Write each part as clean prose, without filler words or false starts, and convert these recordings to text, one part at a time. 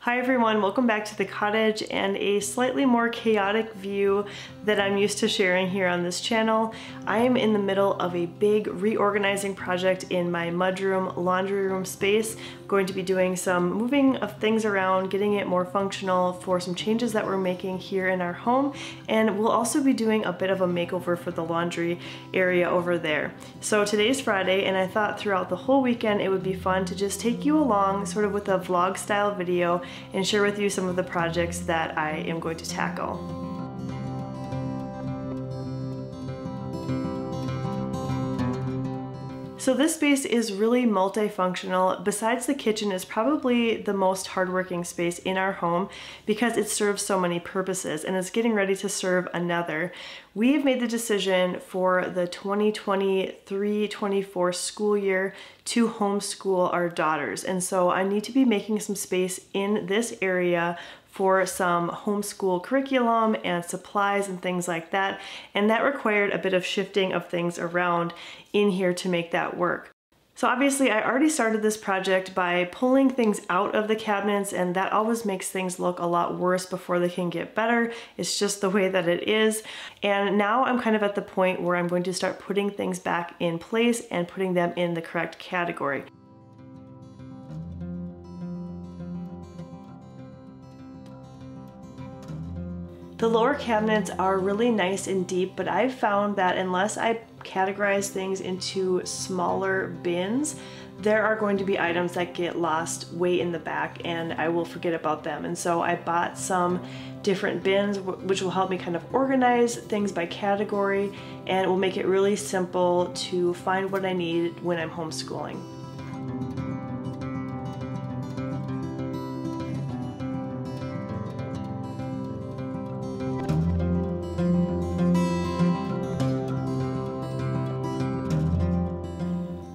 Hi everyone, welcome back to the cottage and a slightly more chaotic view that I'm used to sharing here on this channel. I am in the middle of a big reorganizing project in my mudroom laundry room space. I'm going to be doing some moving of things around, getting it more functional for some changes that we're making here in our home, and we'll also be doing a bit of a makeover for the laundry area over there. So today's Friday, and I thought throughout the whole weekend it would be fun to just take you along sort of with a vlog style video and share with you some of the projects that I am going to tackle. So this space is really multifunctional. Besides the kitchen, is probably the most hardworking space in our home because it serves so many purposes and is getting ready to serve another. We've made the decision for the 2023-24 school year to homeschool our daughters. And so I need to be making some space in this area for some homeschool curriculum and supplies and things like that. And that required a bit of shifting of things around in here to make that work. So obviously I already started this project by pulling things out of the cabinets, and that always makes things look a lot worse before they can get better. It's just the way that it is. And now I'm kind of at the point where I'm going to start putting things back in place and putting them in the correct category. The lower cabinets are really nice and deep, but I've found that unless I categorize things into smaller bins, there are going to be items that get lost way in the back and I will forget about them. And so I bought some different bins which will help me kind of organize things by category, and it will make it really simple to find what I need when I'm homeschooling.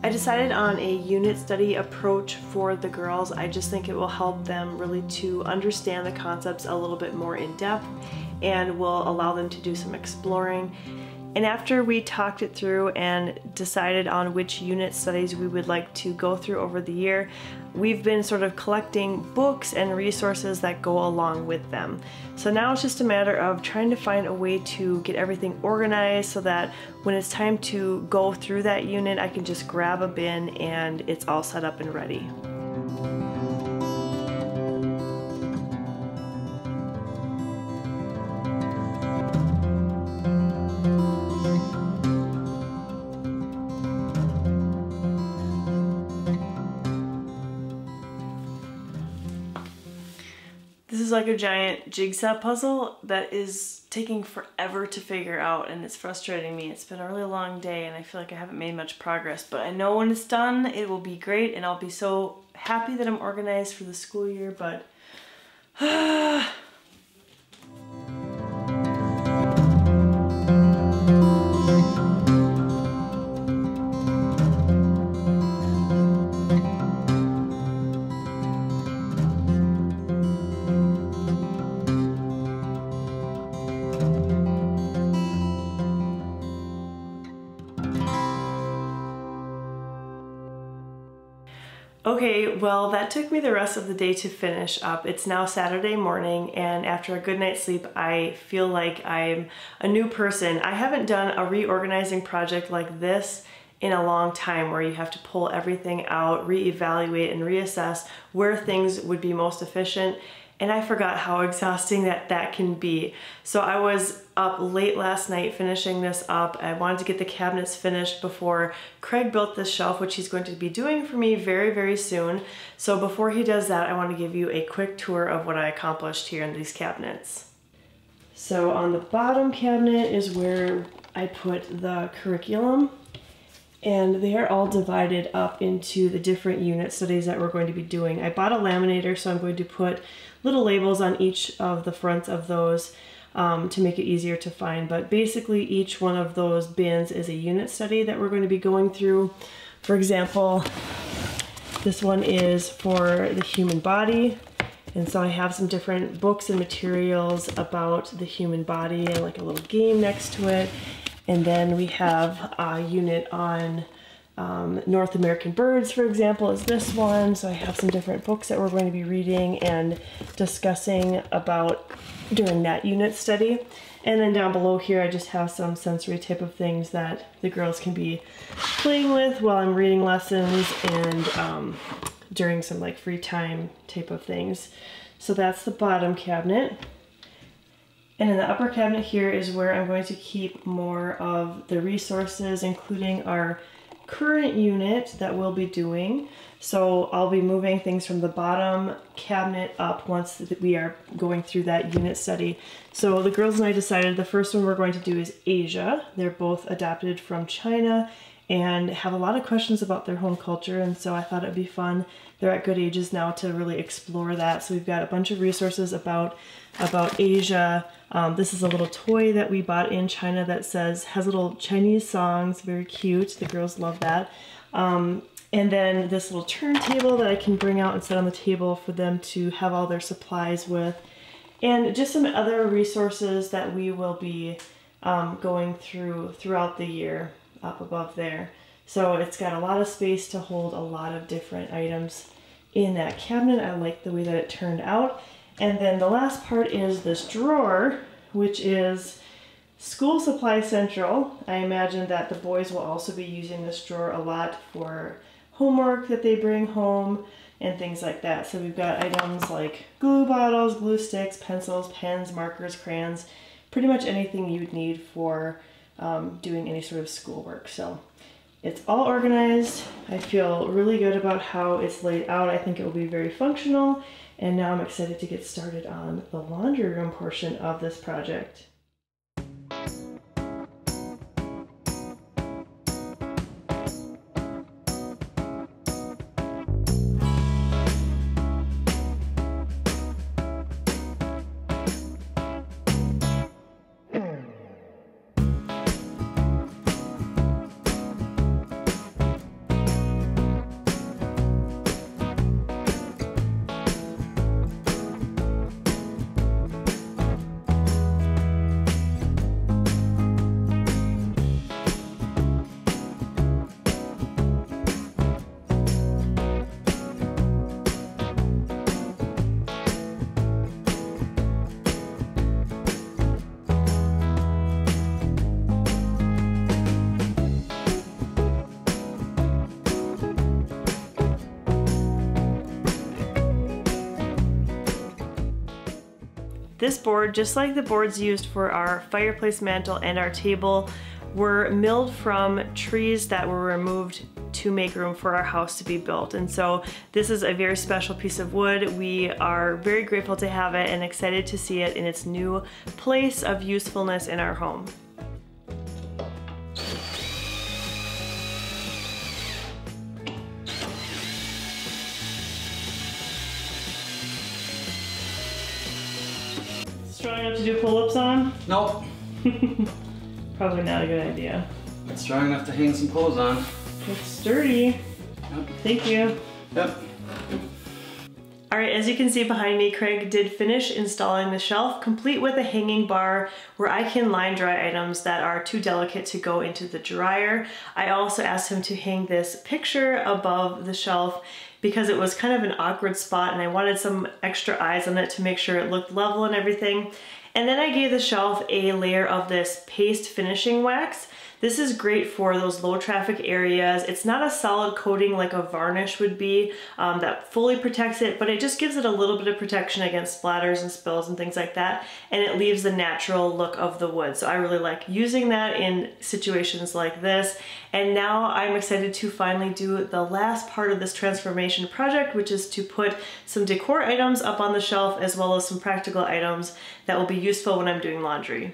I decided on a unit study approach for the girls. I just think it will help them really to understand the concepts a little bit more in depth and will allow them to do some exploring. And after we talked it through and decided on which unit studies we would like to go through over the year, we've been sort of collecting books and resources that go along with them. So now it's just a matter of trying to find a way to get everything organized so that when it's time to go through that unit, I can just grab a bin and it's all set up and ready. This is like a giant jigsaw puzzle that is taking forever to figure out, and it's frustrating me. It's been a really long day and I feel like I haven't made much progress, but I know when it's done it will be great and I'll be so happy that I'm organized for the school year, but okay, well that took me the rest of the day to finish up. It's now Saturday morning, and after a good night's sleep I feel like I'm a new person. I haven't done a reorganizing project like this in a long time, where you have to pull everything out, reevaluate and reassess where things would be most efficient. And I forgot how exhausting that can be. So I was up late last night finishing this up. I wanted to get the cabinets finished before Craig built this shelf, which he's going to be doing for me very, very soon. So before he does that, I want to give you a quick tour of what I accomplished here in these cabinets. So on the bottom cabinet is where I put the curriculum, and they are all divided up into the different unit studies that we're going to be doing. I bought a laminator, so I'm going to put little labels on each of the fronts of those to make it easier to find. But basically each one of those bins is a unit study that we're going to be going through. For example, this one is for the human body. And so I have some different books and materials about the human body and like a little game next to it. And then we have a unit on North American Birds, for example, is this one. So I have some different books that we're going to be reading and discussing about during that unit study. And then down below here, I just have some sensory type of things that the girls can be playing with while I'm reading lessons and during some like free time type of things. So that's the bottom cabinet. And in the upper cabinet here is where I'm going to keep more of the resources, including our current unit that we'll be doing. So I'll be moving things from the bottom cabinet up once we are going through that unit study. So the girls and I decided the first one we're going to do is Asia. They're both adopted from China and have a lot of questions about their home culture, and so I thought it'd be fun. They're at good ages now to really explore that. So we've got a bunch of resources about Asia. This is a little toy that we bought in China that has little Chinese songs, very cute. The girls love that. And then this little turntable that I can bring out and set on the table for them to have all their supplies with. And just some other resources that we will be going throughout the year up above there. So it's got a lot of space to hold a lot of different items in that cabinet. I like the way that it turned out. And then the last part is this drawer, which is School Supply Central. I imagine that the boys will also be using this drawer a lot for homework that they bring home and things like that. So we've got items like glue bottles, glue sticks, pencils, pens, markers, crayons, pretty much anything you'd need for doing any sort of schoolwork. So it's all organized. I feel really good about how it's laid out. I think it will be very functional. And now I'm excited to get started on the laundry room portion of this project. This board, just like the boards used for our fireplace mantle and our table, were milled from trees that were removed to make room for our house to be built. And so this is a very special piece of wood. We are very grateful to have it and excited to see it in its new place of usefulness in our home. Strong enough to do pull-ups on? Nope. Probably not a good idea. It's strong enough to hang some clothes on. It's sturdy. Yep. Thank you. Yep. Alright, as you can see behind me, Craig did finish installing the shelf, complete with a hanging bar where I can line dry items that are too delicate to go into the dryer. I also asked him to hang this picture above the shelf because it was kind of an awkward spot and I wanted some extra eyes on it to make sure it looked level and everything. And then I gave the shelf a layer of this paste finishing wax. This is great for those low traffic areas. It's not a solid coating like a varnish would be that fully protects it, but it just gives it a little bit of protection against splatters and spills and things like that, and it leaves the natural look of the wood. So I really like using that in situations like this. And now I'm excited to finally do the last part of this transformation project, which is to put some decor items up on the shelf as well as some practical items that will be useful when I'm doing laundry.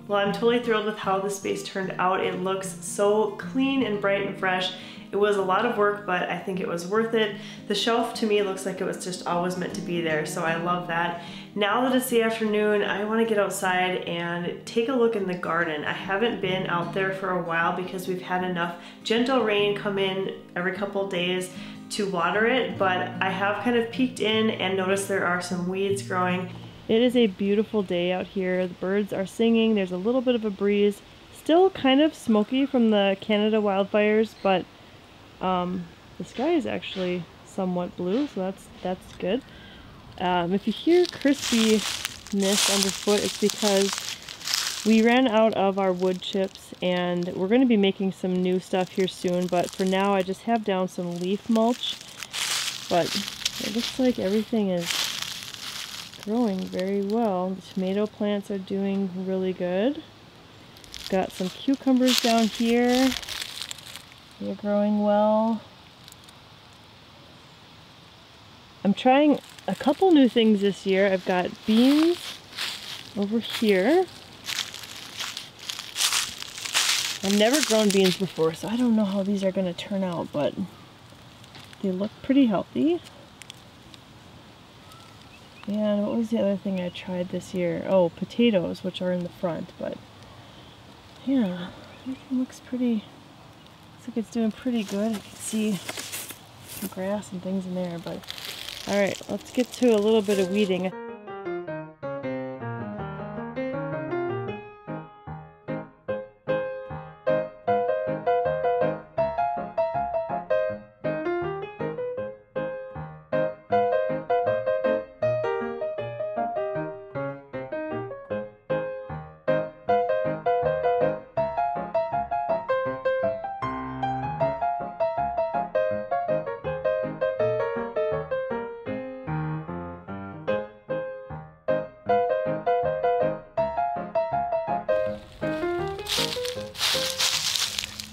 Well, I'm totally thrilled with how the space turned out. It looks so clean and bright and fresh, It was a lot of work, but I think it was worth it. The shelf to me looks like it was just always meant to be there, so I love that. Now that it's the afternoon, I want to get outside and take a look in the garden. I haven't been out there for a while because we've had enough gentle rain come in every couple days to water it, but I have kind of peeked in and noticed there are some weeds growing. It is a beautiful day out here. The birds are singing. There's a little bit of a breeze. Still kind of smoky from the Canada wildfires, but the sky is actually somewhat blue, so that's good. If you hear crispiness underfoot, it's because we ran out of our wood chips and we're going to be making some new stuff here soon, but for now I just have down some leaf mulch. But it looks like everything is growing very well. The tomato plants are doing really good. Got some cucumbers down here. They're growing well. I'm trying a couple new things this year. I've got beans over here. I've never grown beans before, so I don't know how these are going to turn out, but they look pretty healthy. And what was the other thing I tried this year? Oh, potatoes, which are in the front, but yeah, everything looks pretty, looks like it's doing pretty good. I can see some grass and things in there, but alright, let's get to a little bit of weeding.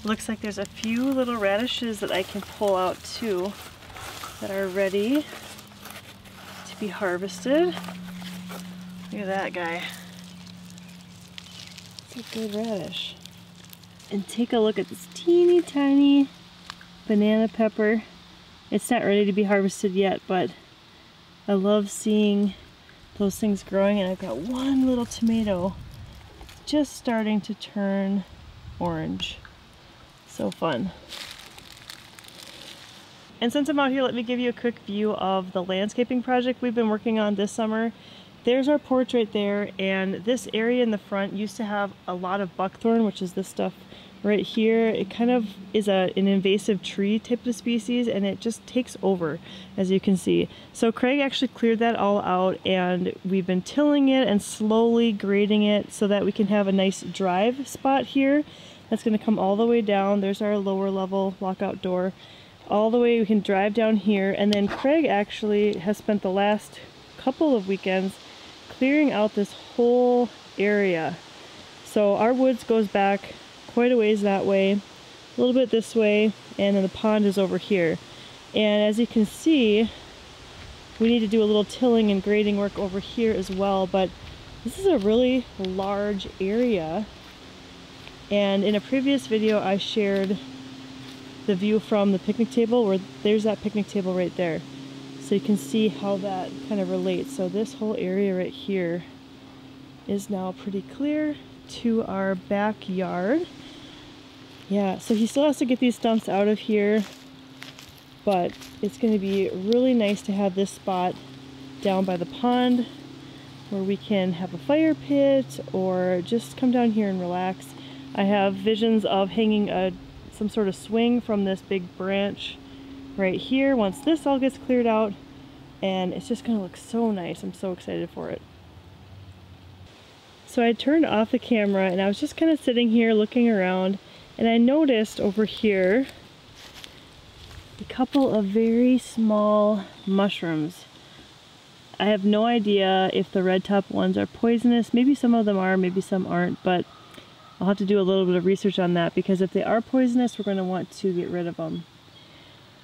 Looks like there's a few little radishes that I can pull out too that are ready to be harvested. Look at that guy. It's a good radish. And take a look at this teeny tiny banana pepper. It's not ready to be harvested yet, but I love seeing those things growing. And I've got one little tomato just starting to turn orange. So fun. And since I'm out here, let me give you a quick view of the landscaping project we've been working on this summer. There's our porch right there, and this area in the front used to have a lot of buckthorn, which is this stuff right here. It kind of is an invasive tree type of species, and it just takes over, as you can see. So Craig actually cleared that all out, and we've been tilling it and slowly grading it so that we can have a nice drive spot here. That's going to come all the way down. There's our lower level lockout door. All the way we can drive down here. And then Craig actually has spent the last couple of weekends clearing out this whole area. So our woods goes back quite a ways that way, a little bit this way, and then the pond is over here. And as you can see, we need to do a little tilling and grading work over here as well, but this is a really large area. And in a previous video I shared the view from the picnic table, where there's that picnic table right there. So you can see how that kind of relates. So this whole area right here is now pretty clear to our backyard. Yeah, so he still has to get these stumps out of here, but it's going to be really nice to have this spot down by the pond where we can have a fire pit or just come down here and relax. I have visions of hanging some sort of swing from this big branch right here once this all gets cleared out, and it's just going to look so nice. I'm so excited for it. So I turned off the camera and I was just kind of sitting here looking around, and I noticed over here a couple of very small mushrooms. I have no idea if the red top ones are poisonous. Maybe some of them are, maybe some aren't, but I'll have to do a little bit of research on that, because if they are poisonous, we're going to want to get rid of them.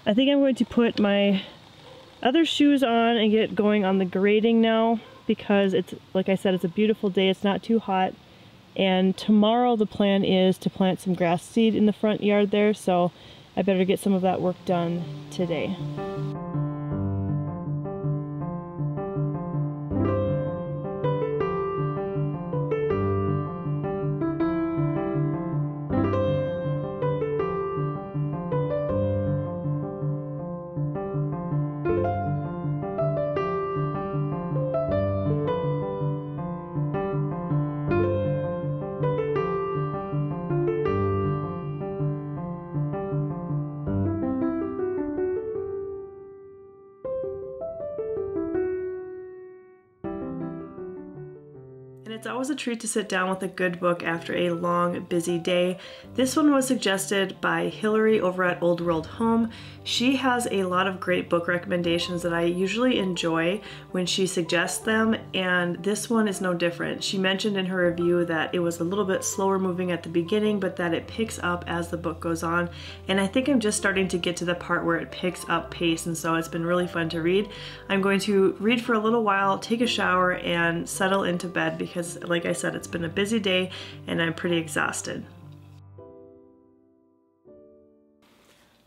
I think I'm going to put my other shoes on and get going on the grading now, because it's, like I said, it's a beautiful day. It's not too hot. And tomorrow the plan is to plant some grass seed in the front yard there. So I better get some of that work done today. And it's always a treat to sit down with a good book after a long, busy day. This one was suggested by Hillary over at Old World Home. She has a lot of great book recommendations that I usually enjoy when she suggests them, and this one is no different. She mentioned in her review that it was a little bit slower moving at the beginning, but that it picks up as the book goes on. And I think I'm just starting to get to the part where it picks up pace, and so it's been really fun to read. I'm going to read for a little while, take a shower, and settle into bed because, like I said, it's been a busy day and I'm pretty exhausted.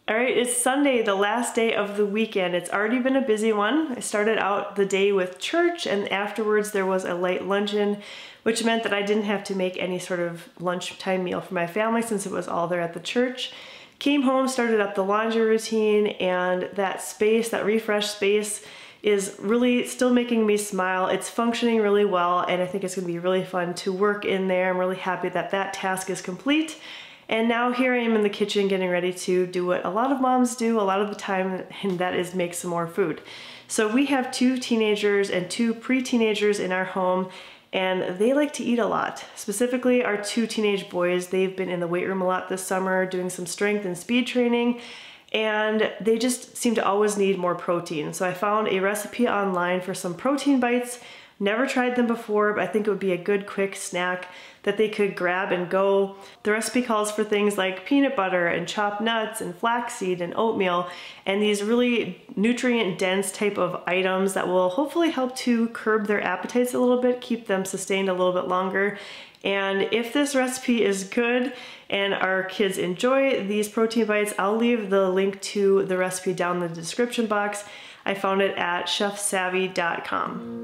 All right, it's Sunday, the last day of the weekend. It's already been a busy one. I started out the day with church, and afterwards there was a light luncheon, which meant that I didn't have to make any sort of lunchtime meal for my family since it was all there at the church. Came home, started up the laundry routine, and that space, that refreshed space, is really still making me smile. It's functioning really well, and I think it's gonna be really fun to work in there. I'm really happy that that task is complete. And now here I am in the kitchen getting ready to do what a lot of moms do a lot of the time, and that is make some more food. So we have 2 teenagers and 2 pre-teenagers in our home, and they like to eat a lot. Specifically, our 2 teenage boys, they've been in the weight room a lot this summer doing some strength and speed training, and they just seem to always need more protein. So I found a recipe online for some protein bites. Never tried them before, but I think it would be a good quick snack that they could grab and go. The recipe calls for things like peanut butter and chopped nuts and flaxseed and oatmeal, and these really nutrient dense type of items that will hopefully help to curb their appetites a little bit, keep them sustained a little bit longer. And if this recipe is good and our kids enjoy these protein bites, I'll leave the link to the recipe down in the description box. I found it at chefsavvy.com.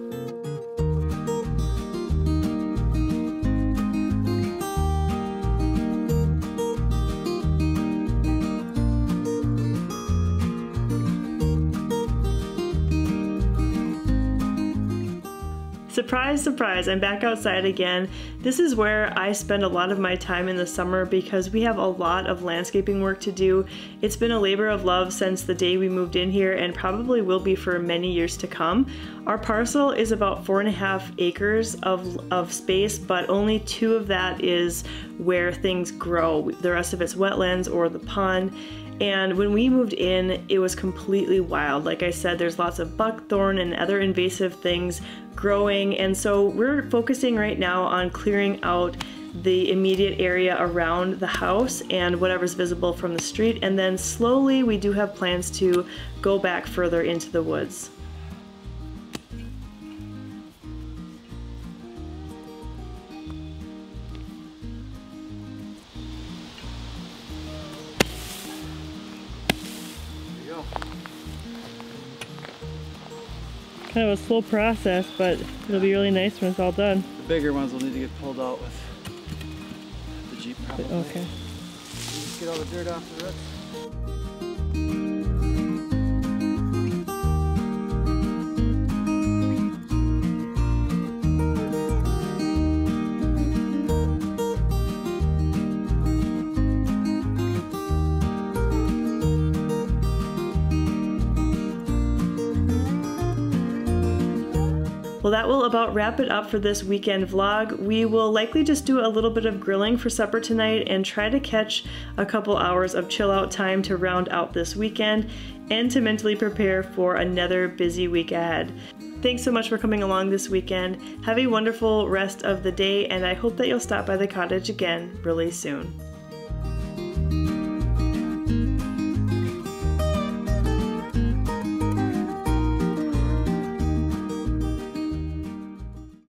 Surprise, surprise, I'm back outside again. This is where I spend a lot of my time in the summer because we have a lot of landscaping work to do. It's been a labor of love since the day we moved in here and probably will be for many years to come. Our parcel is about 4.5 acres of space, but only 2 of that is where things grow. The rest of it's wetlands or the pond. And when we moved in, it was completely wild. Like I said, there's lots of buckthorn and other invasive things growing, and so we're focusing right now on clearing out the immediate area around the house and whatever's visible from the street, and then slowly we do have plans to go back further into the woods. Kind of a slow process, but it'll be really nice when it's all done. The bigger ones will need to get pulled out with the Jeep probably. Okay. Just get all the dirt off the roots. Well, that will about wrap it up for this weekend vlog. We will likely just do a little bit of grilling for supper tonight and try to catch a couple hours of chill out time to round out this weekend and to mentally prepare for another busy week ahead. Thanks so much for coming along this weekend. Have a wonderful rest of the day, and I hope that you'll stop by the cottage again really soon.